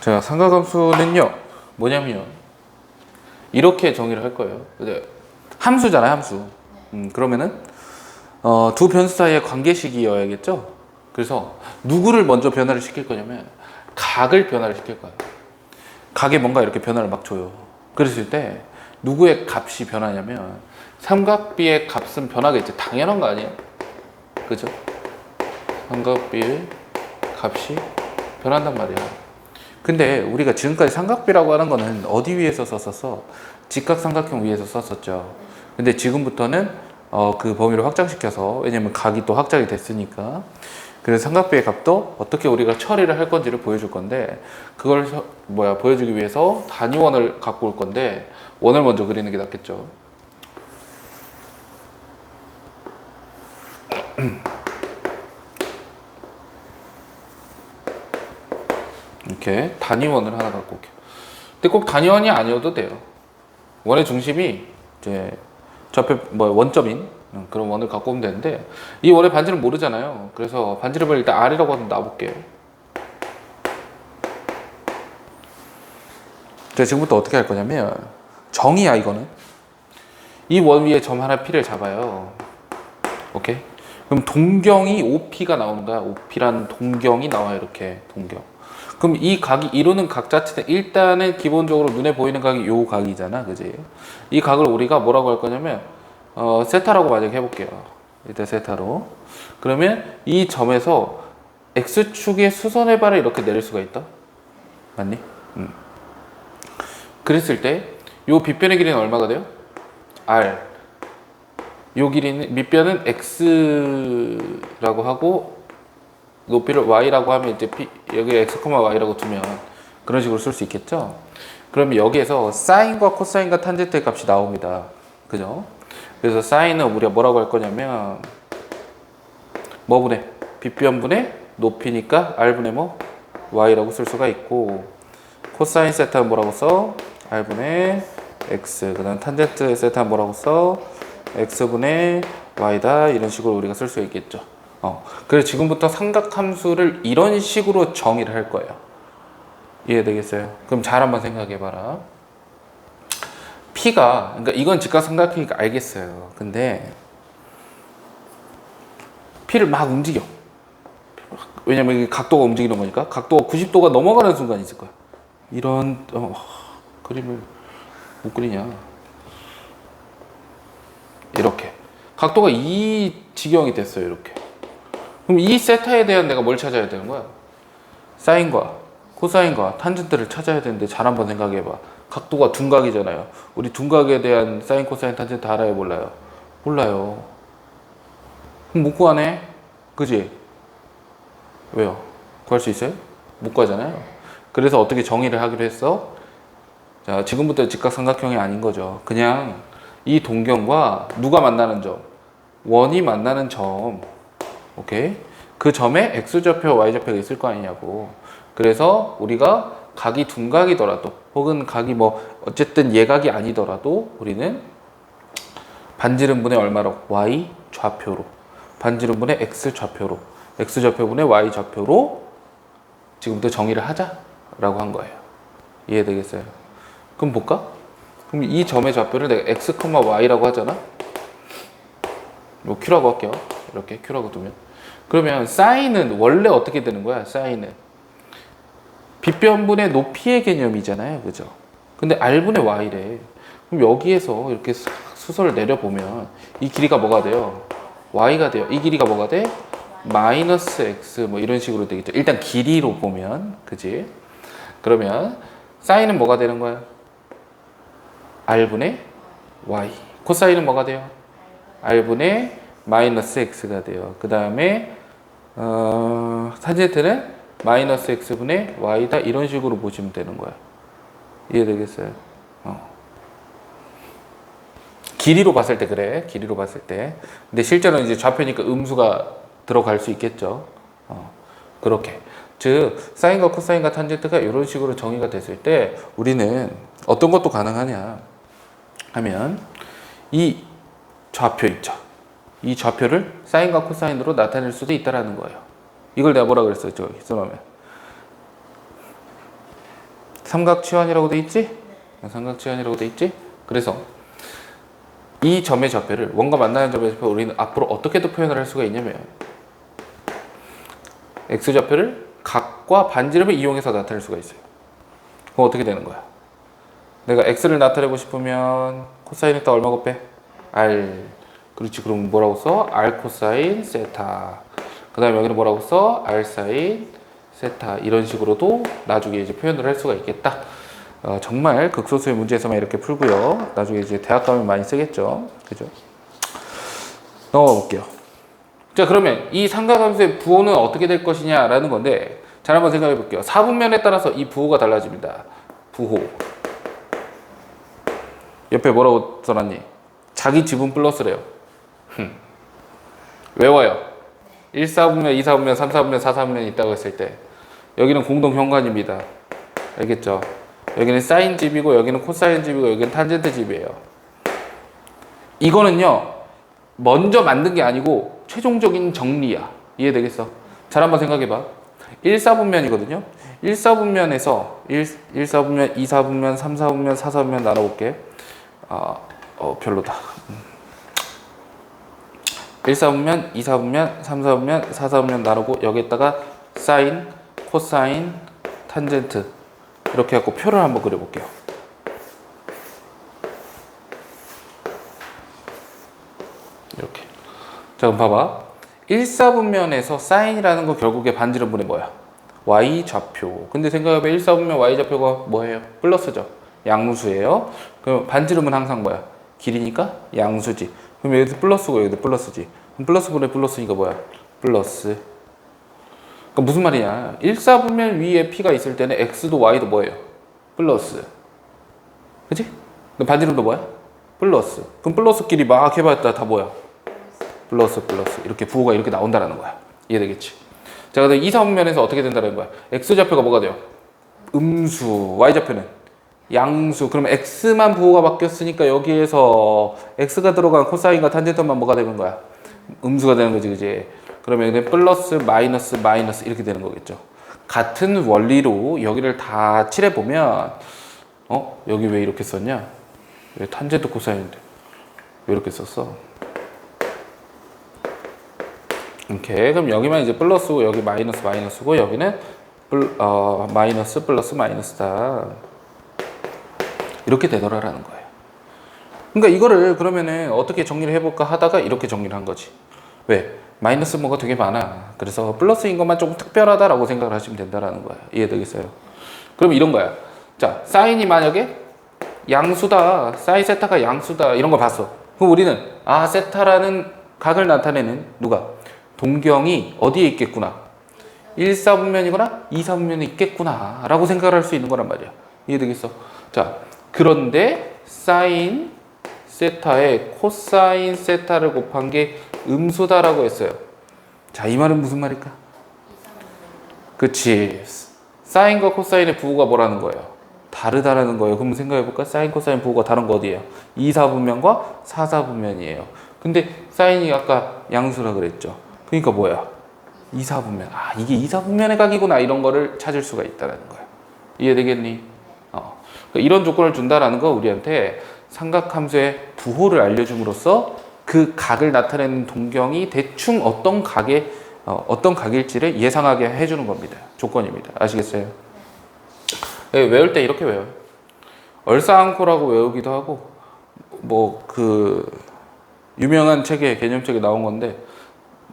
자, 삼각함수는요, 뭐냐면, 이렇게 정의를 할 거예요. 함수잖아요, 함수. 그러면은, 두 변수 사이의 관계식이어야겠죠? 그래서, 누구를 먼저 변화를 시킬 거냐면, 각을 변화를 시킬 거예요. 각에 뭔가 이렇게 변화를 막 줘요. 그랬을 때, 누구의 값이 변하냐면, 삼각비의 값은 변하겠지. 당연한 거 아니에요? 그죠? 삼각비의 값이 변한단 말이야. 근데 우리가 지금까지 삼각비라고 하는 거는 어디 위에서 썼었어? 직각삼각형 위에서 썼었죠. 근데 지금부터는 그 범위를 확장시켜서, 왜냐면 각이 또 확장이 됐으니까, 그래서 삼각비의 값도 어떻게 우리가 처리를 할 건지를 보여줄 건데, 그걸 보여주기 위해서 단위원을 갖고 올 건데, 원을 먼저 그리는 게 낫겠죠. 이렇게 단위원을 하나 갖고 올게요. 근데 꼭 단위원이 아니어도 돼요. 원의 중심이 이제 좌표 원점인 그런 원을 갖고 오면 되는데, 이 원의 반지름 모르잖아요. 그래서 반지름을 일단 R이라고 한번 놔볼게요. 제가 지금부터 어떻게 할 거냐면, 정의야 이거는. 이 원 위에 점 하나 P를 잡아요. 오케이? 그럼 동경이 OP가 나오는 거야. OP라는 동경이 나와요. 이렇게 동경. 그럼 이 각이 이루는 각 자체는 일단은 기본적으로 눈에 보이는 각이 요 각이잖아. 그지? 이 각을 우리가 뭐라고 할 거냐면 세타라고 만약에 해볼게요. 일단 세타로. 그러면 이 점에서 X축의 수선의 발을 이렇게 내릴 수가 있다. 맞니? 그랬을 때 요 빗변의 길이는 얼마가 돼요? R. 요 길이는 밑변은 X라고 하고 높이를 Y라고 하면 이제 여기 X, Y라고 두면 그런 식으로 쓸 수 있겠죠? 그러면 여기에서 사인과 코사인과 탄젠트의 값이 나옵니다. 그죠? 그래서 사인은 우리가 뭐라고 할 거냐면 뭐분의 빗변분의 높이니까 R분의 Y라고 쓸 수가 있고, 코사인 세타는 뭐라고 써? R분의 X. 그 다음 탄젠트 세타는 뭐라고 써? X분의 Y다. 이런 식으로 우리가 쓸 수 있겠죠. 그래서 지금부터 삼각함수를 이런 식으로 정의를 할 거예요. 이해되겠어요? 그럼 잘 한번 생각해봐라. P가, 그러니까 이건 직각삼각형이니까 알겠어요. 근데 P를 막 움직여. 왜냐면 이게 각도가 움직이는 거니까. 각도가 90도가 넘어가는 순간이 있을 거야. 이런 그림을 못 그리냐. 이렇게. 각도가 이 지경이 됐어요. 이렇게. 그럼 이 세타에 대한 내가 뭘 찾아야 되는 거야? 사인과 코사인과 탄젠트를 찾아야 되는데, 잘 한번 생각해봐. 각도가 둔각이잖아요. 우리 둔각에 대한 사인, 코사인, 탄젠트 알아요? 몰라요? 몰라요. 그럼 못 구하네? 그지? 왜요? 구할 수 있어요? 못 구하잖아요. 그래서 어떻게 정의를 하기로 했어? 자, 지금부터 직각삼각형이 아닌 거죠. 그냥 이 동경과 누가 만나는 점, 원이 만나는 점, 오케이? 그 점에 X좌표, Y좌표가 있을 거 아니냐고. 그래서 우리가 각이 둔각이더라도, 혹은 각이 어쨌든 예각이 아니더라도, 우리는 반지름분의 얼마로? Y 좌표로. 반지름분의 X 좌표로. X 좌표분의 Y 좌표로 지금부터 정의를 하자라고 한 거예요. 이해되겠어요? 그럼 볼까? 그럼 이 점의 좌표를 내가 X, Y라고 하잖아? Q라고 할게요. 이렇게 Q라고 두면. 그러면 사인은 원래 어떻게 되는 거야? 사인은 빗변분의 높이의 개념이잖아요. 그죠? 근데 R분의 Y래. 그럼 여기에서 이렇게 수설을 내려보면 이 길이가 뭐가 돼요? Y가 돼요. 이 길이가 뭐가 돼? 마이너스 X 이런 식으로 되겠죠. 일단 길이로 보면. 그지? 그러면 사인은 뭐가 되는 거야? R분의 Y. 코사인은 뭐가 돼요? R분의 마이너스 X가 돼요. 그 다음에 탄젠트는 마이너스 X분의 Y다. 이런 식으로 보시면 되는 거야. 이해되겠어요? 길이로 봤을 때 그래. 길이로 봤을 때. 근데 실제로는 이제 좌표니까 음수가 들어갈 수 있겠죠. 그렇게. 즉 사인과 코사인과 탄젠트가 이런 식으로 정의가 됐을 때 우리는 어떤 것도 가능하냐 하면 이 좌표 있죠. 이 좌표를 사인과 코사인으로 나타낼 수도 있다라는 거예요. 이걸 내가 뭐라 그랬어요? 저기 써놓으면 삼각치환이라고 돼 있지? 삼각치환이라고 돼 있지? 그래서 이 점의 좌표를 원과 만나는 점의 좌표 우리는 앞으로 어떻게도 표현을 할 수가 있냐면 x좌표를 각과 반지름을 이용해서 나타낼 수가 있어요. 그럼 어떻게 되는 거야? 내가 x를 나타내고 싶으면 코사인 했다 얼마 곱해? r. 그렇지. 그럼 뭐라고 써? r 코사인 세타. 그 다음에 여기는 뭐라고 써? r 사인 세타. 이런 식으로도 나중에 이제 표현을 할 수가 있겠다. 정말 극소수의 문제에서만 이렇게 풀고요. 나중에 이제 대학 가면 많이 쓰겠죠. 그죠? 넘어가 볼게요. 자, 그러면 이 삼각함수의 부호는 어떻게 될 것이냐라는 건데, 잘 한번 생각해 볼게요. 사분면에 따라서 이 부호가 달라집니다. 부호. 옆에 뭐라고 써놨니? 자기 지분 플러스래요. 외워요. 1사분면, 2사분면, 3사분면, 4사분면이 있다고 했을 때 여기는 공동 현관입니다. 알겠죠? 여기는 사인 집이고 여기는 코사인 집이고 여기는 탄젠트 집이에요. 이거는요 먼저 만든 게 아니고 최종적인 정리야. 이해되겠어? 잘 한번 생각해봐. 1사분면이거든요. 1사분면에서 1사분면, 2사분면, 3사분면, 4사분면 나눠볼게. 별로다. 1사분면, 2사분면, 3사분면, 4사분면 나누고 여기에다가 사인, 코사인, 탄젠트 이렇게 해갖고 표를 한번 그려볼게요. 이렇게. 자, 그럼 봐봐. 1사분면에서 사인이라는 거 결국에 반지름분이 뭐야? y좌표. 근데 생각해봐. 1사분면 y좌표가 뭐예요? 플러스죠. 양수예요. 그럼 반지름은 항상 뭐야? 길이니까 양수지. 그럼 여기도 플러스고 여기도 플러스지. 그럼 플러스분의 플러스니까 뭐야? 플러스. 그러니까 무슨 말이냐? 1사분면 위에 p가 있을 때는 x도 y도 뭐예요? 플러스. 그치? 그럼 반지름도 뭐야? 플러스. 그럼 플러스끼리 막 해봤다 다 뭐야? 플러스 플러스. 이렇게 부호가 이렇게 나온다라는 거야. 이해되겠지? 자, 그럼 2사분면에서 어떻게 된다는 거야? x좌표가 뭐가 돼요? 음수. y좌표는 양수. 그러면 x만 부호가 바뀌었으니까 여기에서 x가 들어간 코사인과 탄젠트만 뭐가 되는 거야? 음수가 되는 거지, 그지? 그러면 여기 플러스, 마이너스, 마이너스 이렇게 되는 거겠죠. 같은 원리로 여기를 다 칠해보면 여기 왜 이렇게 썼냐? 왜 탄젠트 코사인인데 왜 이렇게 썼어? 이렇게. 그럼 여기만 이제 플러스고 여기 마이너스, 마이너스고 여기는 마이너스, 플러스, 마이너스다. 이렇게 되더라라는 거예요. 그러니까 이거를 그러면은 어떻게 정리를 해볼까 하다가 이렇게 정리를 한 거지. 왜? 마이너스 뭐가 되게 많아. 그래서 플러스인 것만 조금 특별하다라고 생각을 하시면 된다라는 거야. 이해되겠어요? 그럼 이런 거야. 자, 사인이 만약에 양수다. 사인 세타가 양수다. 이런 걸 봤어. 그럼 우리는 세타라는 각을 나타내는 누가? 동경이 어디에 있겠구나? 1사분면이거나 2사분면에 있겠구나 라고 생각을 할 수 있는 거란 말이야. 이해되겠어? 자, 그런데 사인 세타에 코사인 세타를 곱한 게 음수다라고 했어요. 자, 이 말은 무슨 말일까? 그치. 사인과 코사인의 부호가 뭐라는 거예요? 다르다라는 거예요. 그럼 생각해볼까? 사인, 코사인 부호가 다른 거 어디예요? 2사분면과 4사분면이에요. 근데 사인이 아까 양수라 그랬죠. 그러니까 뭐야? 2사분면. 이게 2사분면의 각이구나. 이런 거를 찾을 수가 있다는 거야. 이해되겠니? 그러니까 이런 조건을 준다라는 거 우리한테 삼각함수의 부호를 알려줌으로써 그 각을 나타내는 동경이 대충 어떤 각일지를 예상하게 해주는 겁니다. 조건입니다. 아시겠어요? 네, 외울 때 이렇게 외워요. 얼싸안코라고 외우기도 하고 유명한 책에 개념책에 나온 건데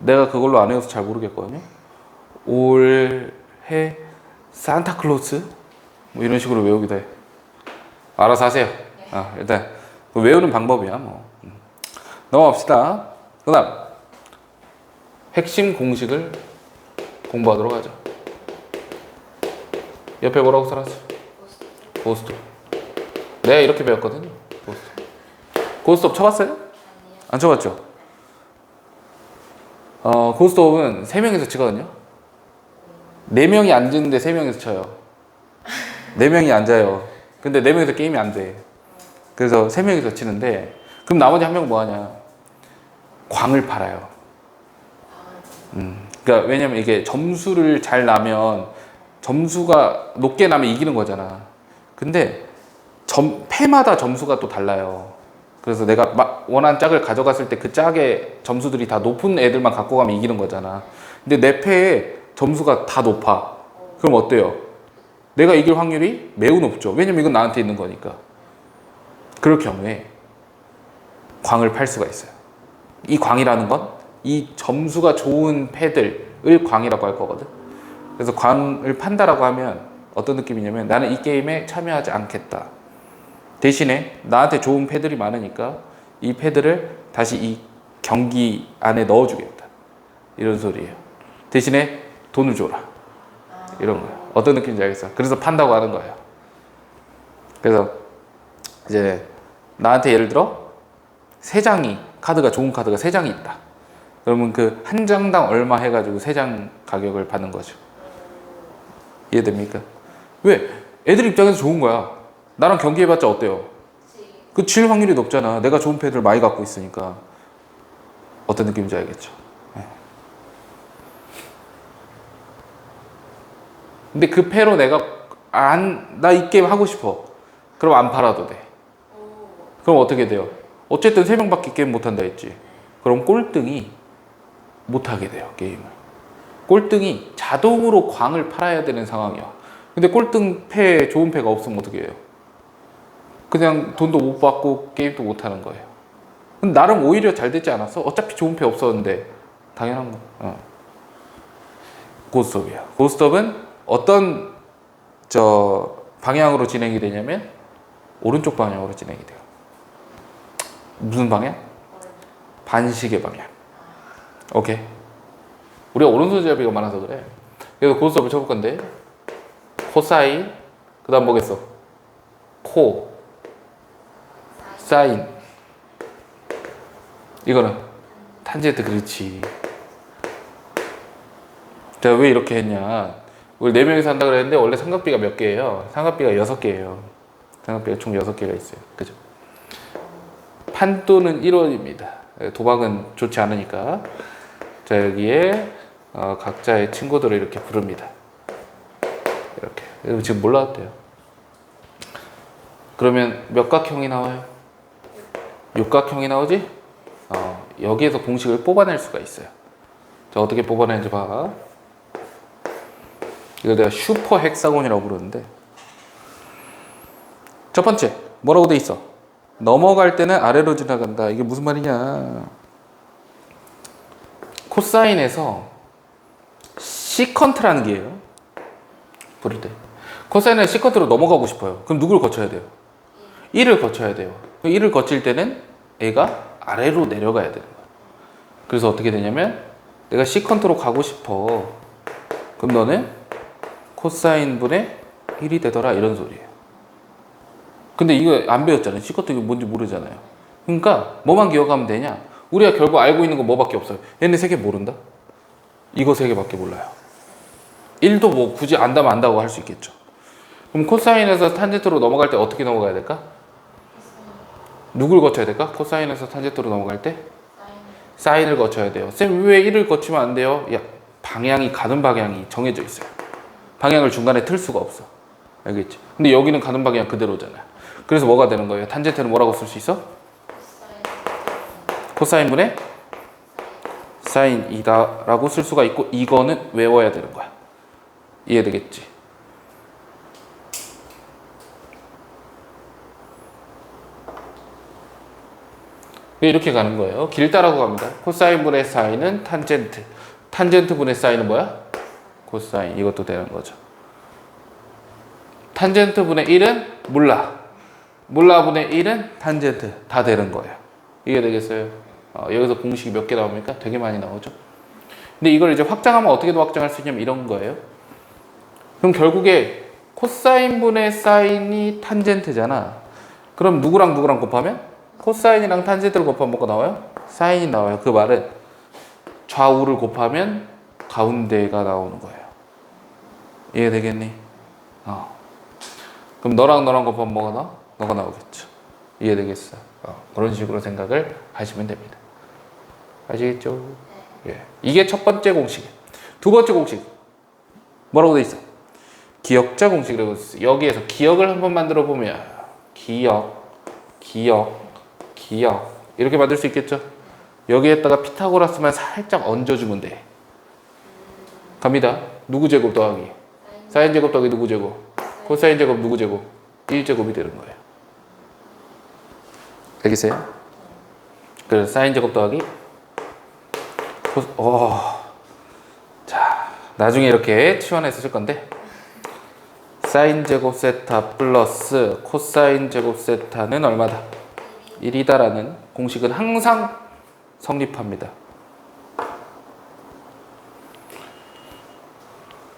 내가 그걸로 안 외워서 잘 모르겠거든요. 올해 산타클로스 이런 식으로 외우기도 해. 알아서 하세요. 일단 외우는 방법이야. 넘어갑시다. 그 다음 핵심 공식을 공부하도록 하죠. 옆에 뭐라고 써놨어? 고스톱. 내가 이렇게 배웠거든요. 고스톱 쳐봤어요? 안 쳐봤죠? 고스톱은 3명이서 치거든요. 4명이 앉는데 3명이서 쳐요. 4명이 앉아요. 근데 4명이서 게임이 안 돼. 그래서 3명이서 치는데 그럼 나머지 1명 뭐 하냐? 광을 팔아요. 그러니까 왜냐면 이게 점수를 잘 나면 점수가 높게 나면 이기는 거잖아. 근데 패마다 점수가 또 달라요. 그래서 내가 원하는 짝을 가져갔을 때 그 짝의 점수들이 다 높은 애들만 갖고 가면 이기는 거잖아. 근데 내 패에 점수가 다 높아. 그럼 어때요? 내가 이길 확률이 매우 높죠. 왜냐면 이건 나한테 있는 거니까. 그럴 경우에 광을 팔 수가 있어요. 이 광이라는 건 이 점수가 좋은 패들을 광이라고 할 거거든. 그래서 광을 판다라고 하면 어떤 느낌이냐면 나는 이 게임에 참여하지 않겠다. 대신에 나한테 좋은 패들이 많으니까 이 패들을 다시 이 경기 안에 넣어주겠다. 이런 소리예요. 대신에 돈을 줘라. 이런 거예요. 어떤 느낌인지 알겠어? 그래서 판다고 하는 거예요. 그래서 이제 나한테 예를 들어 카드가 좋은 카드가 3장이 있다. 그러면 그 한 장당 얼마 해가지고 3장 가격을 받는 거죠. 이해됩니까? 왜? 애들 입장에서 좋은 거야. 나랑 경기해봤자 어때요? 그 질 확률이 높잖아. 내가 좋은 패드를 많이 갖고 있으니까. 어떤 느낌인지 알겠죠? 네. 근데 그 패로 내가 나 이 게임 하고 싶어. 그럼 안 팔아도 돼. 그럼 어떻게 돼요? 어쨌든 3명밖에 게임 못한다 했지. 그럼 꼴등이 못하게 돼요, 게임을. 꼴등이 자동으로 광을 팔아야 되는 상황이야. 근데 꼴등 패, 좋은 패가 없으면 어떻게 해요? 그냥 돈도 못 받고 게임도 못 하는 거예요. 근데 나름 오히려 잘 됐지 않았어? 어차피 좋은 패 없었는데. 당연한 거. 고스톱이야. 고스톱은 어떤 방향으로 진행이 되냐면 오른쪽 방향으로 진행이 돼요. 무슨 방향? 반시계 방향. 오케이. 우리가 오른손잡이가 많아서 그래. 그래서 고스톱을 쳐볼 건데 코사인, 그 다음 뭐겠어? 코, 사인. 이거는 탄젠트. 그렇지. 제가 왜 이렇게 했냐, 우리 4명이서 한다 그랬는데 원래 삼각비가 몇 개예요? 삼각비가 6개예요. 삼각비가 총 6개가 있어요. 그죠? 판도는 1원입니다. 도박은 좋지 않으니까. 자, 여기에 각자의 친구들을 이렇게 부릅니다. 이렇게. 지금 몰라왔대요. 그러면 몇 각형이 나와요? 육각형이 나오지? 여기에서 공식을 뽑아낼 수가 있어요. 자, 어떻게 뽑아내는지 봐. 이걸 내가 슈퍼 헥사곤이라고 부르는데, 첫 번째 뭐라고 돼 있어? 넘어갈 때는 아래로 지나간다. 이게 무슨 말이냐? 코사인에서 시컨트라는 게예요. 부를 때 코사인은 시컨트로 넘어가고 싶어요. 그럼 누구를 거쳐야 돼요? 1을 거쳐야 돼요. 1을 거칠 때는 애가 아래로 내려가야 되는 거야. 그래서 어떻게 되냐면 내가 시컨트로 가고 싶어. 그럼 너는 코사인 분의 1이 되더라. 이런 소리예요. 근데 이거 안 배웠잖아요. 시컨트 뭔지 모르잖아요. 그러니까 뭐만 기억하면 되냐? 우리가 결국 알고 있는 건 뭐밖에 없어요. 얘네 3개 모른다? 이거 3개밖에 몰라요. 1도 뭐 굳이 안다면 안다고 할 수 있겠죠. 그럼 코사인에서 탄젠트로 넘어갈 때 어떻게 넘어가야 될까? 누굴 거쳐야 될까? 코사인에서 탄젠트로 넘어갈 때? 사인을 거쳐야 돼요. 쌤, 왜 1을 거치면 안 돼요? 야, 방향이 가는 방향이 정해져 있어요. 방향을 중간에 틀 수가 없어. 알겠지? 근데 여기는 가는 방향 그대로잖아요. 그래서 뭐가 되는 거예요? 탄젠트는 뭐라고 쓸 수 있어? 코사인분의 사인이다 라고 쓸 수가 있고, 이거는 외워야 되는 거야. 이해되겠지? 이렇게 가는 거예요. 길다라고 갑니다. 코사인분의 사인은 탄젠트, 탄젠트분의 사인은 뭐야? 코사인. 이것도 되는 거죠. 탄젠트분의 1은 몰라, 몰라분의 1은 탄젠트. 다 되는 거예요. 이해되겠어요? 여기서 공식이 몇 개 나옵니까? 되게 많이 나오죠. 근데 이걸 이제 확장하면 어떻게 더 확장할 수 있냐면 이런 거예요. 그럼 결국에 코사인분의 사인이 탄젠트잖아. 그럼 누구랑 누구랑 곱하면? 코사인이랑 탄젠트를 곱하면 뭐가 나와요? 사인이 나와요. 그 말은 좌우를 곱하면 가운데가 나오는 거예요. 이해되겠니? 그럼 너랑 너랑 곱하면 뭐가 나와? 너가 나오겠죠. 이해되겠어? 그런 식으로 생각을 하시면 됩니다. 아시겠죠? 예. 이게 첫 번째 공식. 두 번째 공식 뭐라고 돼 있어? 기억자 공식이라고 했어. 여기에서 기억을 한번 만들어 보면 기억 이렇게 만들 수 있겠죠. 여기에다가 피타고라스만 살짝 얹어주면 돼. 갑니다. 누구 제곱 더하기 사인 제곱 더하기 누구 제곱 코사인 제곱 누구 제곱 1제곱이 되는 거예요. 알겠어요? 그래서 사인 제곱 더하기 자, 나중에 이렇게 치환해서 쓸 건데 사인 제곱 세타 플러스 코사인 제곱 세타는 얼마다? 1이다라는 공식은 항상 성립합니다.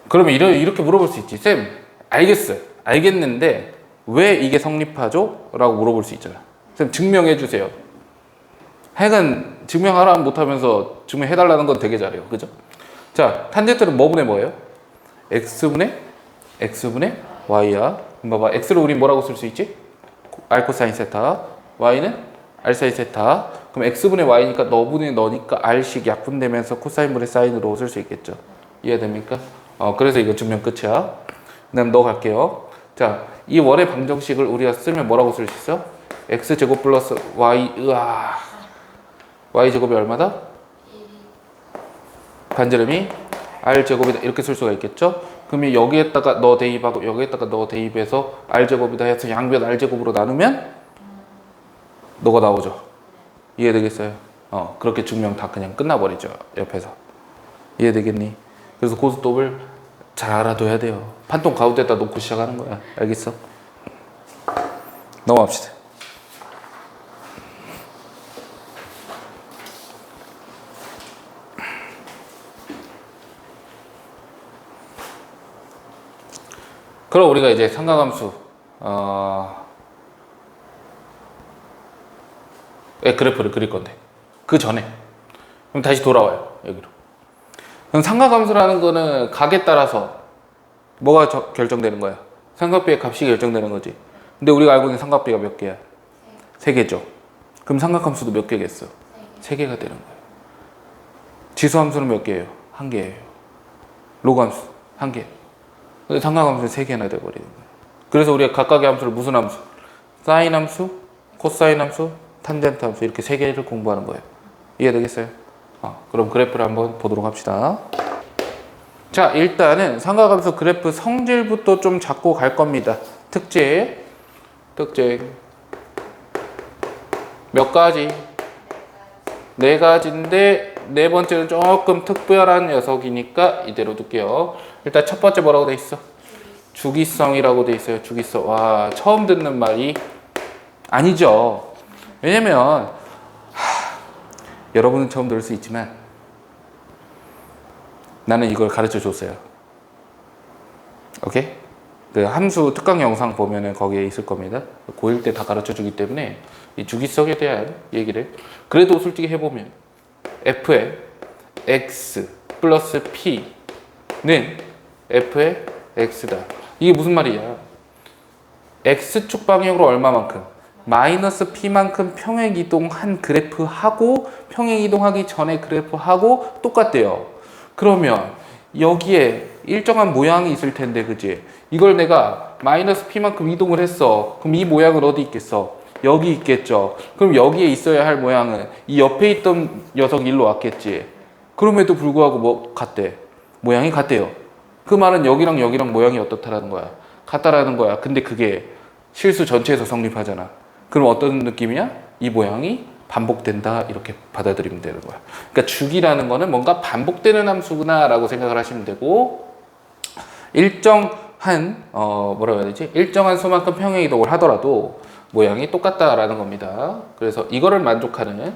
그러면 이렇게 물어볼 수 있지. 쌤, 알겠어요. 알겠는데 왜 이게 성립하죠? 라고 물어볼 수 있잖아. 쌤, 증명해 주세요. 핵은 증명하라 못하면서 증명해달라는 건 되게 잘해요. 그죠? 자, 탄젠트는 뭐분의 뭐예요? x분의 y야. 그럼 봐봐. x를 우리 뭐라고 쓸 수 있지? r 코사인 세타. y는 r 사인 세타. 그럼 x분의 y니까 너분의 너니까 r식 약분되면서 코사인분의 사인으로 쓸 수 있겠죠. 이해됩니까? 그래서 이거 증명 끝이야. 그 다음 갈게요. 자, 이 원의 방정식을 우리가 쓰면 뭐라고 쓸 수 있어? x제곱 플러스 y제곱이 얼마다? 반지름이 r제곱이다. 이렇게 쓸 수가 있겠죠? 그러면 여기에다가 너 대입하고 여기에다가 너 대입해서 r제곱이다 해서 양변 r제곱으로 나누면 너가 나오죠. 이해되겠어요? 그렇게 증명 다 그냥 끝나버리죠. 옆에서. 이해되겠니? 그래서 고스톱을 잘 알아둬야 돼요. 판통 가운데다 놓고 시작하는 거야. 알겠어? 넘어갑시다. 그럼 우리가 이제 삼각함수 그래프를 그릴 건데 그 전에 그럼 다시 돌아와요. 여기로. 그럼 삼각함수라는 거는 각에 따라서 뭐가 결정되는 거야? 삼각비의 값이 결정되는 거지. 근데 우리가 알고 있는 삼각비가 몇 개야? 3개죠. 그럼 삼각함수도 몇 개겠어? 3개가 되는 거예요. 지수함수는 몇 개예요? 1개예요. 로그함수 1개. 근데 삼각함수는 3개나 돼버리는 거예요. 그래서 우리가 각각의 함수를 무슨 함수? 사인 함수, 코사인 함수, 탄젠트 함수 이렇게 3개를 공부하는 거예요. 이해되겠어요? 그럼 그래프를 한번 보도록 합시다. 자, 일단은 삼각함수 그래프 성질부터 좀 잡고 갈 겁니다. 특징 몇 가지? 4가지인데 네 번째는 조금 특별한 녀석이니까 이대로 둘게요. 일단 첫 번째 뭐라고 돼 있어? 주기성이라고 돼 있어요. 주기성. 와, 처음 듣는 말이 아니죠. 왜냐면 여러분은 처음 들을 수 있지만 나는 이걸 가르쳐 줬어요. 오케이? 그 함수 특강 영상 보면은 거기에 있을 겁니다. 고1 때 다 가르쳐 주기 때문에 이 주기성에 대한 얘기를 그래도 솔직히 해보면 f의 x 플러스 p는 f의 x다. 이게 무슨 말이야? x축 방향으로 얼마만큼? 마이너스 p만큼 평행 이동한 그래프하고 평행 이동하기 전에 그래프하고 똑같대요. 그러면 여기에 일정한 모양이 있을 텐데, 그지? 이걸 내가 마이너스 p만큼 이동을 했어. 그럼 이 모양은 어디 있겠어? 여기 있겠죠. 그럼 여기에 있어야 할 모양은 이 옆에 있던 녀석이 일로 왔겠지. 그럼에도 불구하고 뭐 같대? 모양이 같대요. 그 말은 여기랑 여기랑 모양이 어떻다라는 거야? 같다라는 거야. 근데 그게 실수 전체에서 성립하잖아. 그럼 어떤 느낌이야? 이 모양이 반복된다 이렇게 받아들이면 되는 거야. 그러니까 주기라는 거는 뭔가 반복되는 함수구나 라고 생각을 하시면 되고, 일정한 뭐라고 해야 되지? 일정한 수만큼 평행 이동을 하더라도 모양이 똑같다라는 겁니다. 그래서 이거를 만족하는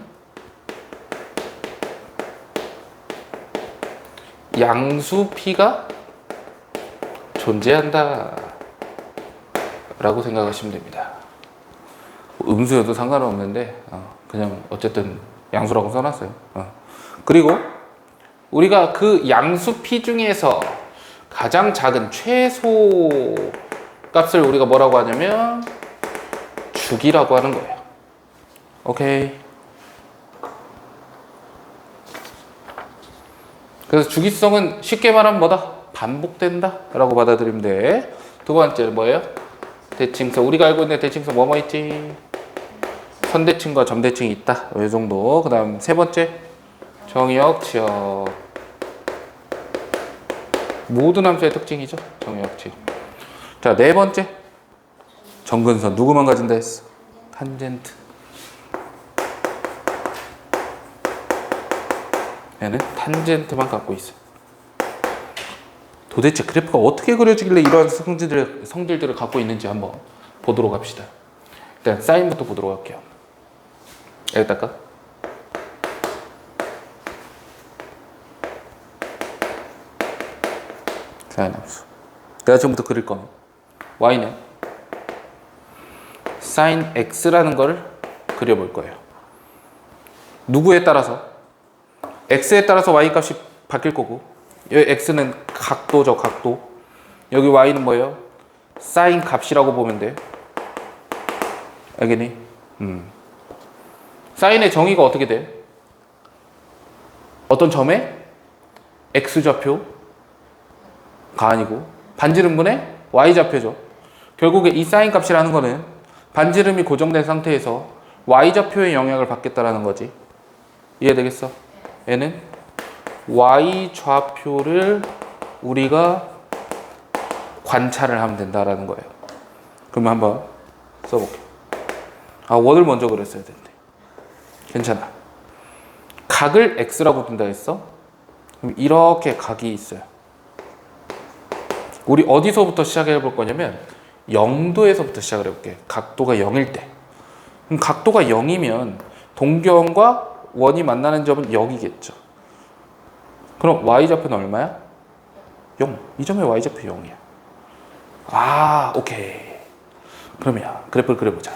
양수 P가 존재한다 라고 생각하시면 됩니다. 음수여도 상관은 없는데 그냥 어쨌든 양수라고 써놨어요. 그리고 우리가 그 양수 P 중에서 가장 작은 최소 값을 우리가 뭐라고 하냐면 주기라고 하는 거예요. 오케이. 그래서 주기성은 쉽게 말하면 뭐다? 반복된다 라고 받아들이면 돼. 두 번째는 뭐예요? 대칭성. 우리가 알고 있는 대칭성 뭐뭐 있지? 선대칭과 점대칭이 있다. 이 정도. 그 다음 세 번째 정의역, 지역. 모든 함수의 특징이죠. 정의역, 지역. 자, 네 번째 정근선. 누구만 가진다 했어? 탄젠트. 얘는 탄젠트만 갖고 있어. 도대체 그래프가 어떻게 그려지길래 이러한 성질들을 갖고 있는지 한번 보도록 합시다. 일단 사인부터 보도록 할게요. 여기다가 사인 함수. 내가 지금부터 그릴 거는 y는 sin x라는 거를 그려볼 거예요. 누구에 따라서? x에 따라서 y 값이 바뀔 거고, 여기 x는 각도죠, 각도. 여기 y는 뭐예요? sin 값이라고 보면 돼. 알겠니? 사인의 정의가 어떻게 돼? 어떤 점에 x좌표가 아니고 반지름분의 y좌표죠. 결국에 이 사인 값이라는 거는 반지름이 고정된 상태에서 y좌표의 영향을 받겠다라는 거지. 이해되겠어? 얘는 y좌표를 우리가 관찰을 하면 된다라는 거예요. 그러면 한번 써볼게요. 원을 먼저 그렸어야 되는데. 괜찮아. 각을 x라고 둔다 했어? 그럼 이렇게 각이 있어요. 우리 어디서부터 시작해 볼 거냐면 0도에서부터 시작을 해볼게. 각도가 0일 때. 그럼 각도가 0이면 동경과 원이 만나는 점은 여기겠죠. 그럼 y좌표는 얼마야? 0. 이 점의 y좌표 0이야. 오케이. 그러면 그래프를 그려보자.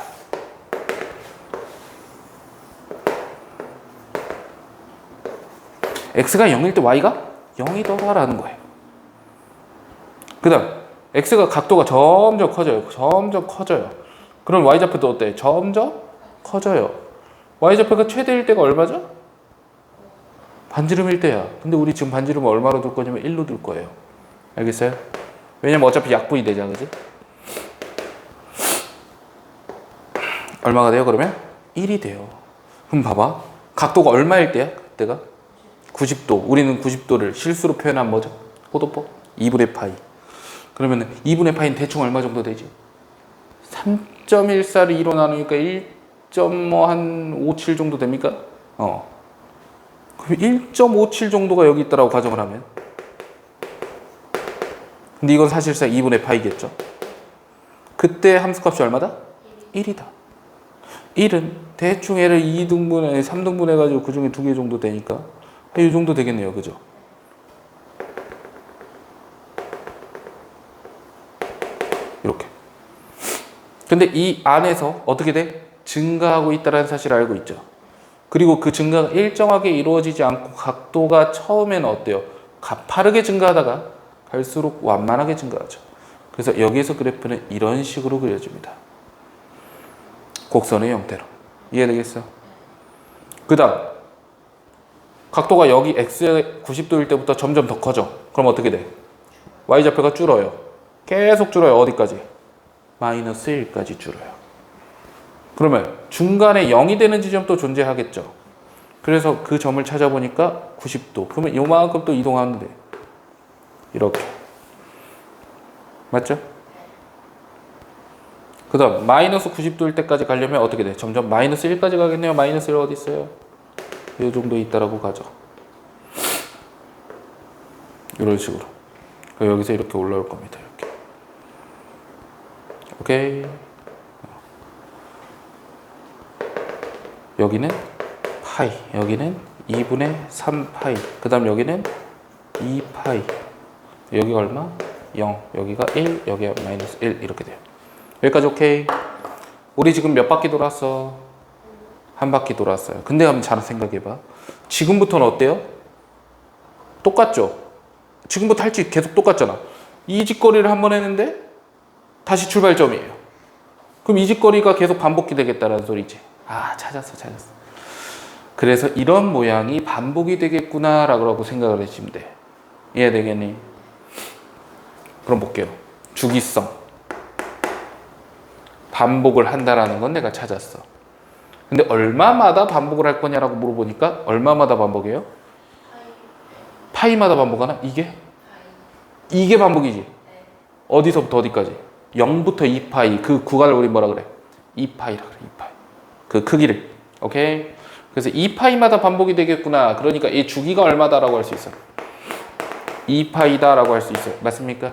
x가 0일 때 y가 0이더라라는 거예요. 그 다음 x가 각도가 점점 커져요. 점점 커져요. 그럼 y좌표도 어때? 점점 커져요. y좌표가 최대일 때가 얼마죠? 반지름일 때야. 근데 우리 지금 반지름을 얼마로 둘 거냐면 1로 둘 거예요. 알겠어요? 왜냐면 어차피 약분이 되잖아, 그지? 얼마가 돼요, 그러면? 1이 돼요. 그럼 봐봐. 각도가 얼마일 때야, 그때가? 90도. 우리는 90도를 실수로 표현한 뭐죠? 호도법? 2분의 파이. 그러면 2분의 파이는 대충 얼마 정도 되지? 3.14를 2로 나누니까 1.57 정도 됩니까? 그럼 1.57 정도가 여기 있다라고 가정을 하면, 근데 이건 사실상 2분의 파이겠죠? 그때 함수값이 얼마다? 1이다. 1은 대충 얘를 2등분, 3등분 해가지고 그 중에 2개 정도 되니까 이 정도 되겠네요. 그죠? 이렇게. 근데 이 안에서 어떻게 돼? 증가하고 있다는 사실을 알고 있죠. 그리고 그 증가가 일정하게 이루어지지 않고 각도가 처음에는 어때요? 가파르게 증가하다가 갈수록 완만하게 증가하죠. 그래서 여기에서 그래프는 이런 식으로 그려집니다. 곡선의 형태로. 이해되겠어? 그 다음 각도가 여기 x 90도일 때부터 점점 더 커져. 그럼 어떻게 돼? y좌표가 줄어요. 계속 줄어요. 어디까지? 마이너스 1까지 줄어요. 그러면 중간에 0이 되는 지점도 존재하겠죠. 그래서 그 점을 찾아보니까 90도. 그러면 요만큼 또 이동하면 돼. 이렇게. 맞죠? 그 다음 마이너스 90도일 때까지 가려면 어떻게 돼? 점점 마이너스 1까지 가겠네요. 마이너스 1 어디 있어요? 이 정도 있다라고 가죠. 이런 식으로. 여기서 이렇게 올라올 겁니다. 이렇게. 오케이. 여기는 파이, 여기는 2분의 3파이, 그 다음 여기는 2파이, 여기가 얼마? 0, 여기가 1, 여기가 마이너스 1 이렇게 돼요. 여기까지 오케이. 우리 지금 몇 바퀴 돌았어? 한 바퀴 돌았어요. 근데 한번 잘 생각해봐. 지금부터는 어때요? 똑같죠? 지금부터 할지 계속 똑같잖아. 이 짓거리를 한 번 했는데 다시 출발점이에요. 그럼 이 짓거리가 계속 반복이 되겠다는 소리지. 찾았어. 그래서 이런 모양이 반복이 되겠구나 라고 생각을 해주시면 돼. 이해되겠니? 그럼 볼게요. 주기성. 반복을 한다라는 건 내가 찾았어. 근데 얼마마다 반복을 할 거냐라고 물어보니까 얼마마다 반복해요? 파이마다 반복하나? 이게 반복이지. 어디서부터 어디까지? 0부터 2파이. 그 구간을 우리 뭐라 그래? 2파이라 그래. 2파이. 그 크기를. 오케이? 그래서 2파이마다 반복이 되겠구나. 그러니까 이 주기가 얼마다라고 할 수 있어? 2파이다라고 할 수 있어요. 맞습니까?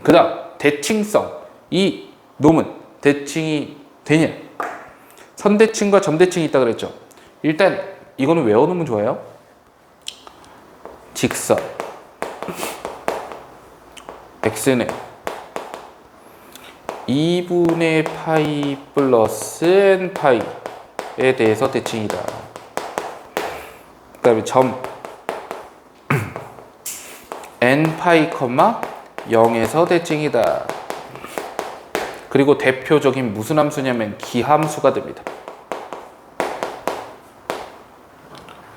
그 다음 대칭성. 이 놈은 대칭이 되냐? 선대칭과 점대칭이 있다 그랬죠. 일단 이거는 외워놓으면 좋아요. 직선 x는 2분의 파이 플러스 n 파이에 대해서 대칭이다. 그 다음에 점 n 파이, 0에서 대칭이다. 그리고 대표적인 무슨 함수냐면 기함수가 됩니다.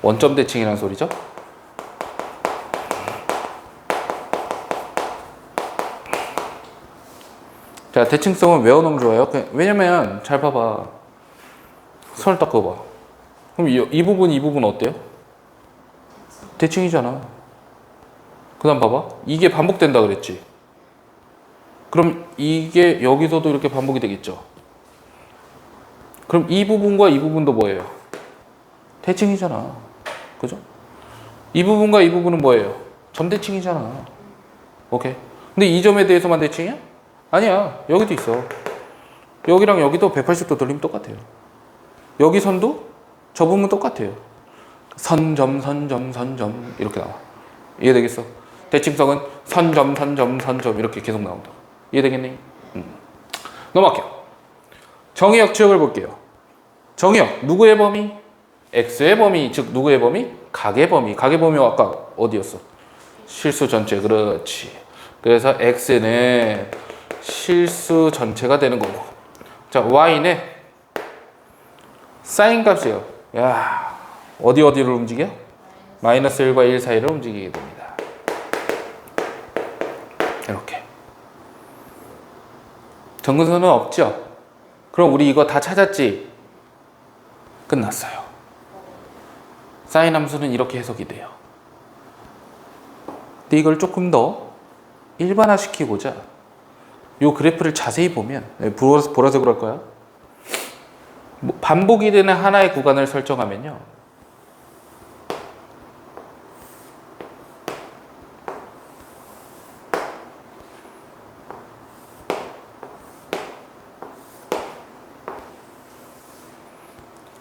원점 대칭이라는 소리죠. 자, 대칭성은 외워놓으면 좋아요. 왜냐면 잘 봐봐. 손을 딱 그어봐. 그럼 이 부분 어때요? 대칭이잖아. 그 다음 봐봐. 이게 반복된다 그랬지. 그럼 이게 여기서도 이렇게 반복이 되겠죠. 그럼 이 부분과 이 부분도 뭐예요? 대칭이잖아. 그죠? 이 부분과 이 부분은 뭐예요? 점대칭이잖아. 오케이. 근데 이 점에 대해서만 대칭이야? 아니야. 여기도 있어. 여기랑 여기도 180도 돌리면 똑같아요. 여기 선도 저 부분 똑같아요. 선점 이렇게 나와. 이해되겠어? 대칭성은 선점 이렇게 계속 나온다. 이해되겠니? 넘어갈게요. 정의역 추역을 볼게요. 정의역 누구의 범위? x의 범위, 즉 누구의 범위? 각의 범위. 각의 범위가 아까 어디였어? 실수 전체. 그렇지. 그래서 x는 실수 전체가 되는 거고. 자, y는 사인 값이에요. 야, 어디를 움직여? 마이너스 1과 1 사이를 움직이게 됩니다. 이렇게. 정근선은 없죠? 그럼 우리 이거 다 찾았지? 끝났어요. 사인 함수는 이렇게 해석이 돼요. 근데 이걸 조금 더 일반화시키고자 이 그래프를 자세히 보면 보라색으로 할 거야. 반복이 되는 하나의 구간을 설정하면요.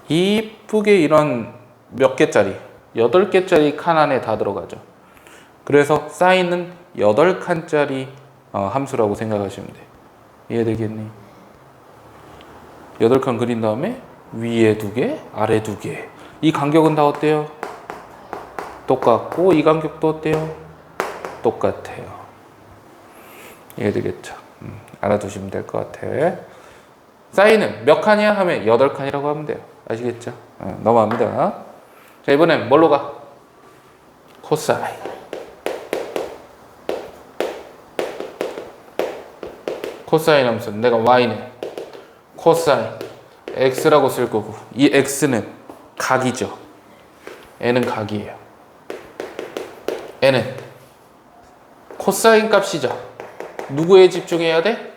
이쁘게 이런 몇 개짜리 8개짜리 칸 안에 다 들어가죠. 그래서 사인은 8칸짜리 함수라고 생각하시면 돼. 이해되겠니? 8칸 그린 다음에 위에 2개, 아래 2개. 이 간격은 다 어때요? 똑같고 이 간격도 어때요? 똑같아요. 이해되겠죠? 알아두시면 될 것 같아. 사인은 몇 칸이야? 하면 8칸이라고 하면 돼요. 아시겠죠? 넘어갑니다. 자, 이번엔 뭘로 가? 코사인. 코사인 함수는 내가 y는 코사인 x라고 쓸 거고, 이 x는 각이죠. n은 각이에요. n은 코사인 값이죠. 누구에 집중해야 돼?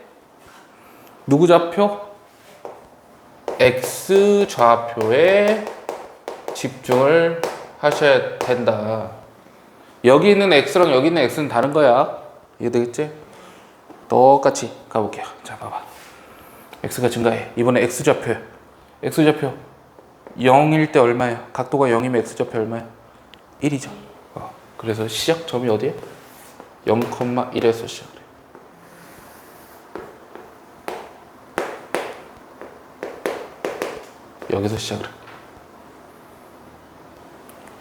누구 좌표? x 좌표에 집중을 하셔야 된다. 여기 있는 x랑 여기 있는 x는 다른 거야. 이해되겠지? 똑같이 가볼게요. 자, 봐봐. x가 증가해. 이번에 x좌표. x좌표 0일 때 얼마야? 각도가 0이면 x좌표 얼마야? 1이죠. 그래서 시작점이 어디에? 0,1에서 시작해. 여기서 시작을 해.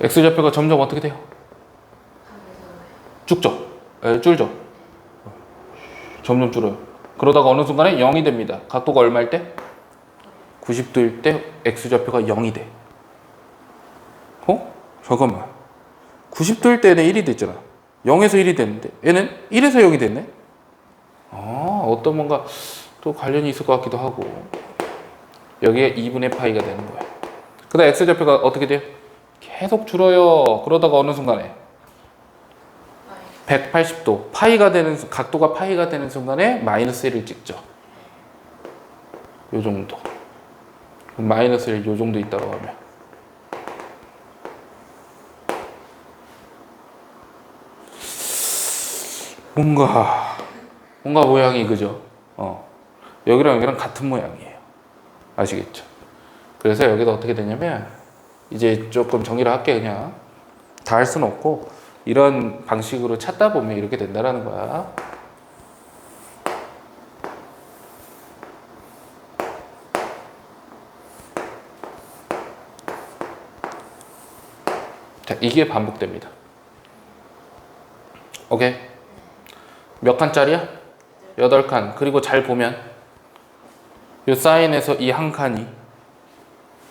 x좌표가 점점 어떻게 돼요? 줄죠. 점점 줄어요. 그러다가 어느 순간에 0이 됩니다. 각도가 얼마일 때? 90도일 때 x좌표가 0이 돼. 잠깐만. 90도일 때 얘는 1이 됐잖아. 0에서 1이 됐는데 얘는 1에서 0이 됐네? 어떤 뭔가 또 관련이 있을 것 같기도 하고. 여기에 2분의 파이가 되는 거야. 그 다음 x좌표가 어떻게 돼요? 계속 줄어요. 그러다가 어느 순간에 180도 파이가 되는 각도가 파이가 되는 순간에 마이너스 1을 찍죠. 요 정도. 마이너스 1 요 정도 있다고 하면 뭔가 모양이 그죠? 여기랑 여기랑 같은 모양이에요. 아시겠죠? 그래서 여기다 어떻게 되냐면 이제 조금 정리를 할게. 그냥 다 할 수는 없고 이런 방식으로 찾다 보면 이렇게 된다라는 거야. 자, 이게 반복됩니다. 오케이? 몇 칸짜리야? 8칸. 그리고 잘 보면 이 사인에서 이 한 칸이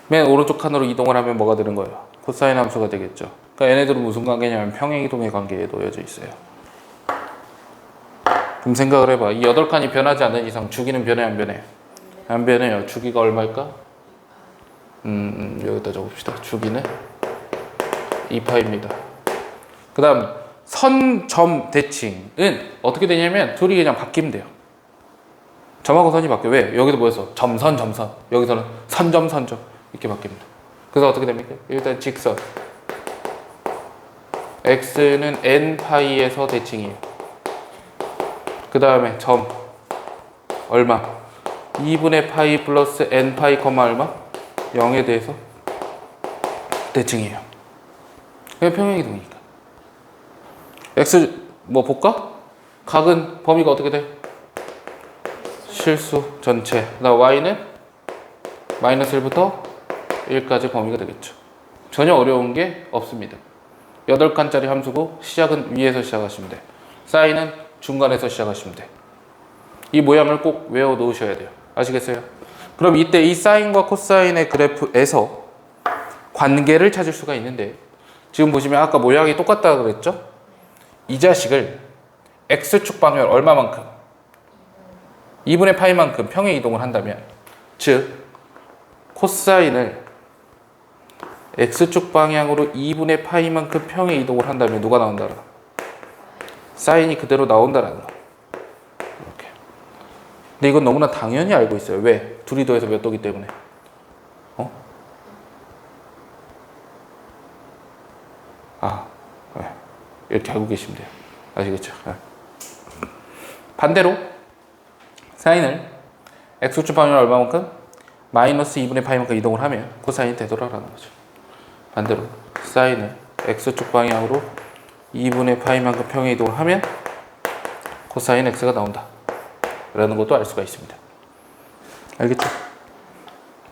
맨 오른쪽 칸으로 이동을 하면 뭐가 되는 거예요? 코사인 함수가 되겠죠. 그러니까 얘네들은 무슨 관계냐면 평행이동의 관계에 놓여져 있어요. 그럼 생각을 해봐. 이 8칸이 변하지 않는 이상 주기는 변해 안 변해? 안 변해요. 주기가 얼마일까? 여기다 적읍시다. 주기는 2파입니다. 그 다음 선, 점, 대칭은 어떻게 되냐면 둘이 그냥 바뀌면 돼요. 점하고 선이 바뀌어요. 왜? 여기도 뭐였어? 점선, 점선. 여기서는 선점, 선점. 이렇게 바뀝니다. 그래서 어떻게 됩니까? 일단 직선 x는 n파이에서 대칭이에요. 그 다음에 점 얼마? 2분의 파이 플러스 n파이 컴마 얼마? 0에 대해서 대칭이에요. 그냥 평행이동이니까. x 뭐 볼까? 각은 범위가 어떻게 돼? 실수 전체. 그다음 y는 마이너스 1부터 1까지 범위가 되겠죠. 전혀 어려운 게 없습니다. 8칸짜리 함수고 시작은 위에서 시작하시면 돼. 사인은 중간에서 시작하시면 돼. 이 모양을 꼭 외워 놓으셔야 돼요. 아시겠어요? 그럼 이때 이 사인과 코사인의 그래프에서 관계를 찾을 수가 있는데 지금 보시면 아까 모양이 똑같다고 그랬죠? 이 자식을 x축 방향 얼마만큼? 2분의 파이만큼 평행 이동을 한다면 즉 코사인을 x축 방향으로 2분의 파이만큼 평행 이동을 한다면 누가 나온다라? 사인이 그대로 나온다라는 거. 이렇게. 근데 이건 너무나 당연히 알고 있어요. 왜? 둘이 더해서 몇 도기 때문에. 네. 이렇게 알고 계시면 돼요. 아시겠죠? 네. 반대로 사인을 x축 방향 얼마만큼? 마이너스 2분의 파이만큼 이동을 하면 코사인이 되돌아라는 거죠. 반대로 사인을 x축 방향으로 2분의 파이만큼 평행 이동을 하면 코사인 x가 나온다 라는 것도 알 수가 있습니다. 알겠죠?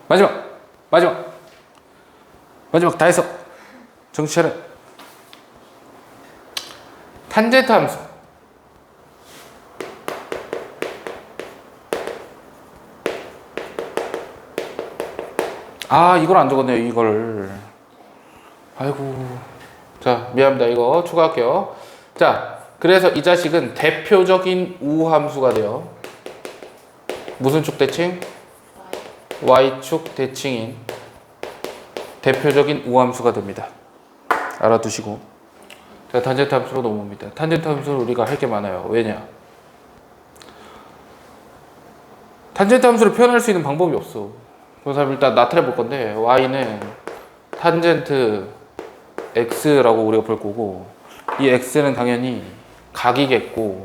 마지막 다 했어. 정신 차려. 탄젠트 함수. 이걸 안 적었네요. 이걸. 아이고. 자, 미안합니다. 이거 추가할게요. 자, 그래서 이 자식은 대표적인 우함수가 돼요. 무슨 축 대칭? y축 대칭인 대표적인 우함수가 됩니다. 알아두시고. 자, 탄젠트 함수로 넘어옵니다. 탄젠트 함수는 우리가 할 게 많아요. 왜냐? 탄젠트 함수를 표현할 수 있는 방법이 없어. 그래서 일단 나타내 볼 건데 y는 탄젠트 x라고 우리가 볼 거고 이 x는 당연히 각이겠고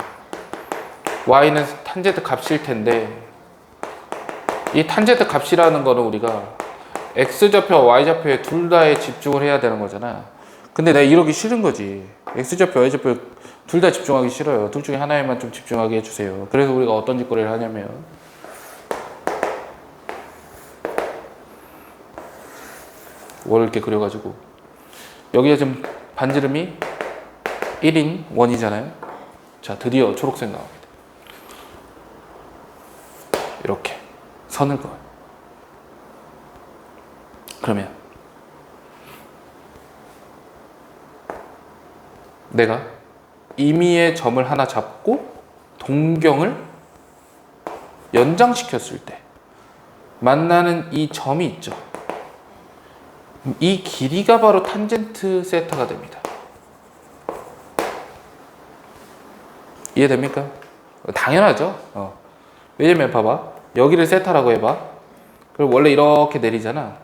y는 탄젠트 값일 텐데 이 탄젠트 값이라는 거는 우리가 x좌표와 y좌표에 둘 다에 집중을 해야 되는 거잖아. 근데 내가 이러기 싫은 거지. x좌표, y좌표 둘 다 집중하기 싫어요. 둘 중에 하나에만 좀 집중하게 해주세요. 그래서 우리가 어떤 짓거리를 하냐면 원을 이렇게 그려가지고 여기에 지금 반지름이 1인 원이잖아요. 자, 드디어 초록색 나옵니다. 이렇게 선을 그어요. 그러면 내가 임의의 점을 하나 잡고 동경을 연장시켰을 때 만나는 이 점이 있죠. 이 길이가 바로 탄젠트 세타가 됩니다. 이해됩니까? 당연하죠. 왜냐면 봐봐. 여기를 세타라고 해봐. 그럼 원래 이렇게 내리잖아.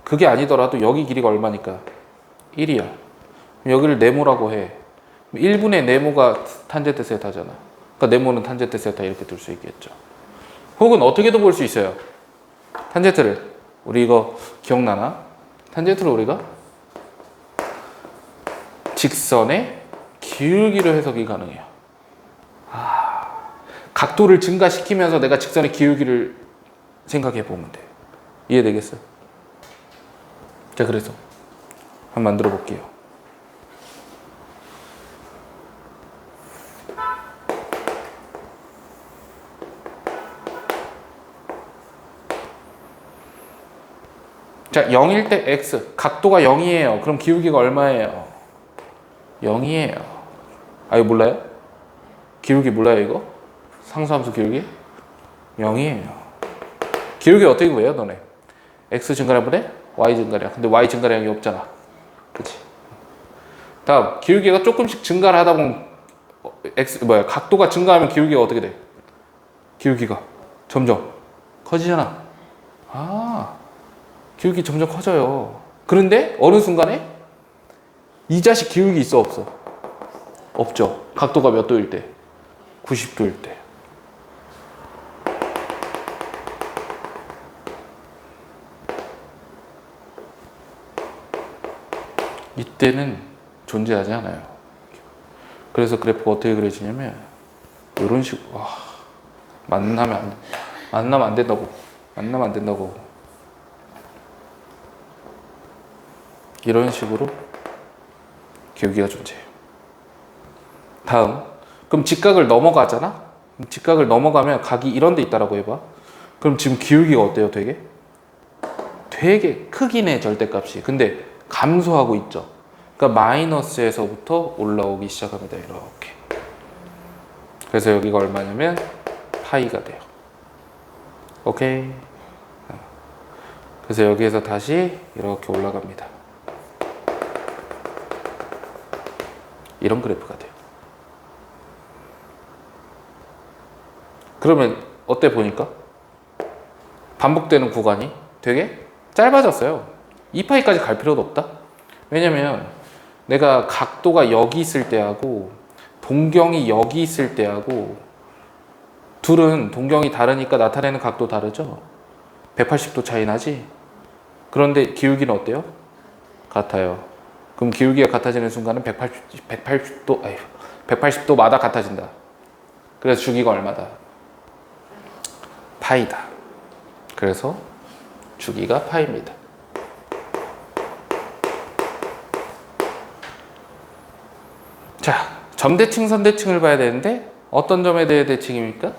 그게 아니더라도 여기 길이가 얼마니까? 1이야. 여기를 네모라고 해. 1분의 네모가 탄젠트 세타잖아. 그러니까 네모는 탄젠트 세타 이렇게 둘 수 있겠죠. 혹은 어떻게도 볼 수 있어요. 탄젠트를 우리 이거 기억나나? 탄젠트를 우리가 직선의 기울기로 해석이 가능해요. 각도를 증가시키면서 내가 직선의 기울기를 생각해 보면 돼. 이해되겠어요? 자, 그래서 한번 만들어 볼게요. 자, 0일 때 x, 각도가 0이에요. 그럼 기울기가 얼마예요? 0이에요. 아, 이거 몰라요? 기울기 몰라요, 이거? 상수함수 기울기? 0이에요. 기울기 어떻게 구해요, 너네? x 증가량분의 y 증가량. 근데 y 증가량이 없잖아. 그치? 다음, 기울기가 조금씩 증가를 하다 보면 각도가 증가하면 기울기가 어떻게 돼? 기울기가 점점 커지잖아. 기울기 점점 커져요. 그런데 어느 순간에 이 자식 기울기 있어, 없어? 없죠. 각도가 몇 도일 때? 90도일 때. 이때는 존재하지 않아요. 그래서 그래프가 어떻게 그려지냐면 이런 식으로. 만나면 안 된다고. 만나면 안 된다고. 이런 식으로 기울기가 존재해요. 다음, 그럼 직각을 넘어가잖아? 직각을 넘어가면 각이 이런 데 있다라고 해봐. 그럼 지금 기울기가 어때요? 되게 크긴 해, 절대값이. 근데 감소하고 있죠. 그러니까 마이너스에서부터 올라오기 시작합니다. 이렇게. 그래서 여기가 얼마냐면 파이가 돼요. 오케이. 그래서 여기에서 다시 이렇게 올라갑니다. 이런 그래프가 돼요. 그러면 어때 보니까? 반복되는 구간이 되게 짧아졌어요. 2파이까지 갈 필요도 없다. 왜냐면 내가 각도가 여기 있을 때하고 동경이 여기 있을 때하고 둘은 동경이 다르니까 나타내는 각도 다르죠. 180도 차이 나지. 그런데 기울기는 어때요? 같아요. 그럼 기울기가 같아지는 순간은 180도마다 같아진다. 그래서 주기가 얼마다? 파이다. 그래서 주기가 파이입니다. 자, 점대칭, 선대칭을 봐야 되는데 어떤 점에 대해 대칭입니까?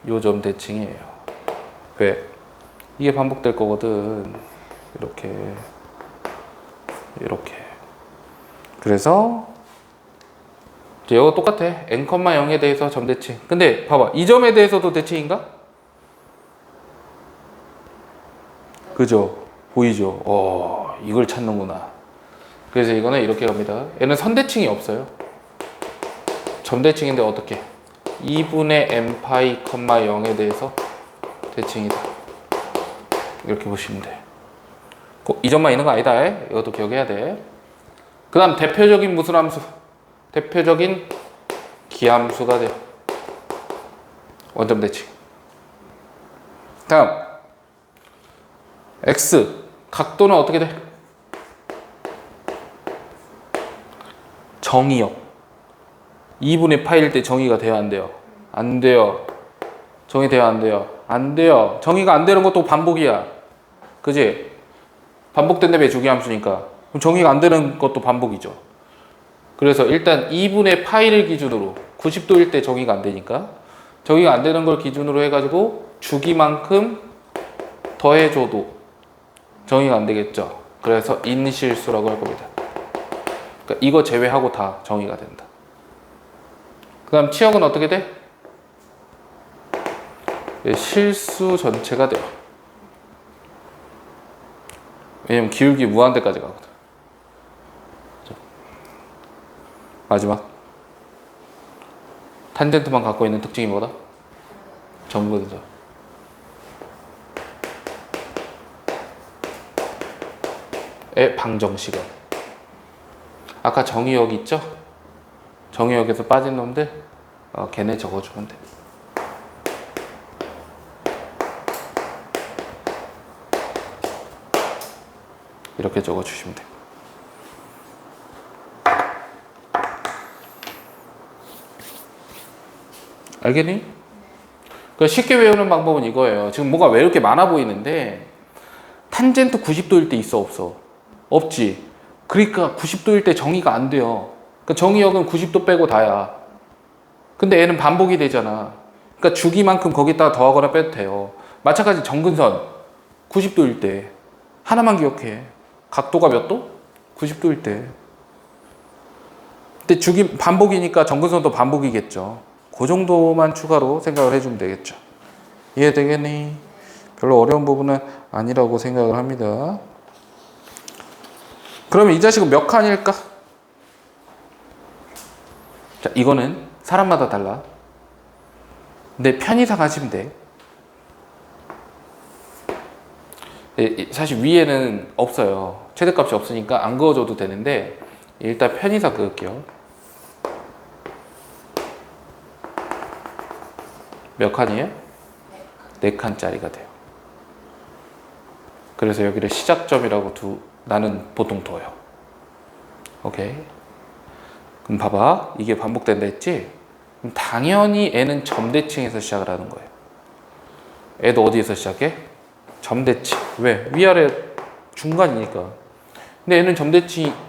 요 점 대칭이에요. 왜? 이게 반복될 거거든. 이렇게. 그래서 이거 똑같아. n,0에 대해서 점 대칭. 근데 봐봐. 이 점에 대해서도 대칭인가? 그죠? 보이죠? 이걸 찾는구나. 그래서 이거는 이렇게 갑니다. 얘는 선대칭이 없어요. 점대칭인데 어떻게? 2분의 n파이, 0에 대해서 대칭이다. 이렇게 보시면 돼. 이 점만 있는 거 아니다. 이것도 기억해야 돼. 그 다음 대표적인 무슨 함수? 대표적인 기함수가 돼요. 원점 대칭. 다음 x 각도는 어떻게 돼? 정의역. 2분의 파일 때 정의가 돼요, 안 돼요? 안 돼요. 정의 돼요, 안 돼요? 안 돼요. 정의가 안 되는 것도 반복이야. 그지? 반복된다며 주기함수니까. 그럼 정의가 안 되는 것도 반복이죠. 그래서 일단 2분의 파이를 기준으로 90도일 때 정의가 안 되니까 정의가 안 되는 걸 기준으로 해가지고 주기만큼 더해줘도 정의가 안 되겠죠. 그래서 인실수라고 할 겁니다. 그러니까 이거 제외하고 다 정의가 된다. 그 다음 치역은 어떻게 돼? 실수 전체가 돼요. 왜냐면 기울기 무한대까지 가거든. 마지막 탄젠트만 갖고 있는 특징이 뭐다? 정근선. 의 방정식은 아까 정의역 있죠? 정의역에서 빠진 놈들 걔네 적어주면 돼. 이렇게 적어주시면 돼. 알겠니? 그러니까 쉽게 외우는 방법은 이거예요. 지금 뭐가 왜 이렇게 많아 보이는데 탄젠트 90도일 때 있어 없어? 없지. 그러니까 90도일 때 정의가 안 돼요. 그러니까 정의역은 90도 빼고 다야. 근데 얘는 반복이 되잖아. 그러니까 주기만큼 거기다가 더하거나 빼도 돼요. 마찬가지 정근선 90도일 때 하나만 기억해. 각도가 몇 도? 90도일 때. 근데 주기 반복이니까 정근선도 반복이겠죠. 그 정도만 추가로 생각을 해주면 되겠죠. 이해되겠니? 별로 어려운 부분은 아니라고 생각을 합니다. 그러면 이 자식은 몇 칸일까? 자, 이거는 사람마다 달라. 근데 편의상 하시면 돼. 사실 위에는 없어요. 최대값이 없으니까 안 그어줘도 되는데 일단 편의상 그을게요. 몇 칸이에요? 4칸짜리가 돼요. 그래서 여기를 시작점이라고 나는 보통 둬요. 오케이. 그럼 봐봐. 이게 반복된다 했지? 그럼 당연히 애는 점대칭에서 시작을 하는 거예요. 애도 어디에서 시작해? 점대칭. 왜? 위아래 중간이니까. 근데 얘는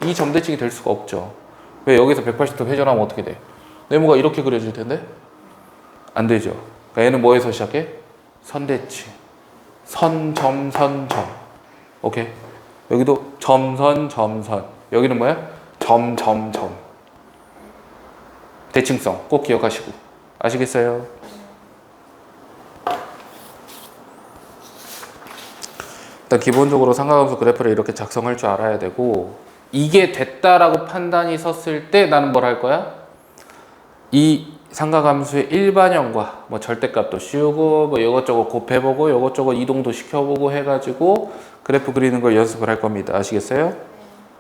이 점대칭이 될 수가 없죠. 왜? 여기서 180도 회전하면 어떻게 돼? 네모가 이렇게 그려질 텐데? 안 되죠. 그러니까 얘는 뭐에서 시작해? 선대칭. 선, 점, 선, 점. 오케이? 여기도 점, 선, 점, 선. 여기는 뭐야? 점, 점, 점. 대칭성 꼭 기억하시고. 아시겠어요? 일단 기본적으로 삼각함수 그래프를 이렇게 작성할 줄 알아야 되고, 이게 됐다라고 판단이 섰을 때 나는 뭘 할 거야? 이 삼각함수의 일반형과 뭐 절대값도 씌우고 뭐 이것저것 곱해보고 이것저것 이동도 시켜보고 해가지고 그래프 그리는 걸 연습을 할 겁니다. 아시겠어요?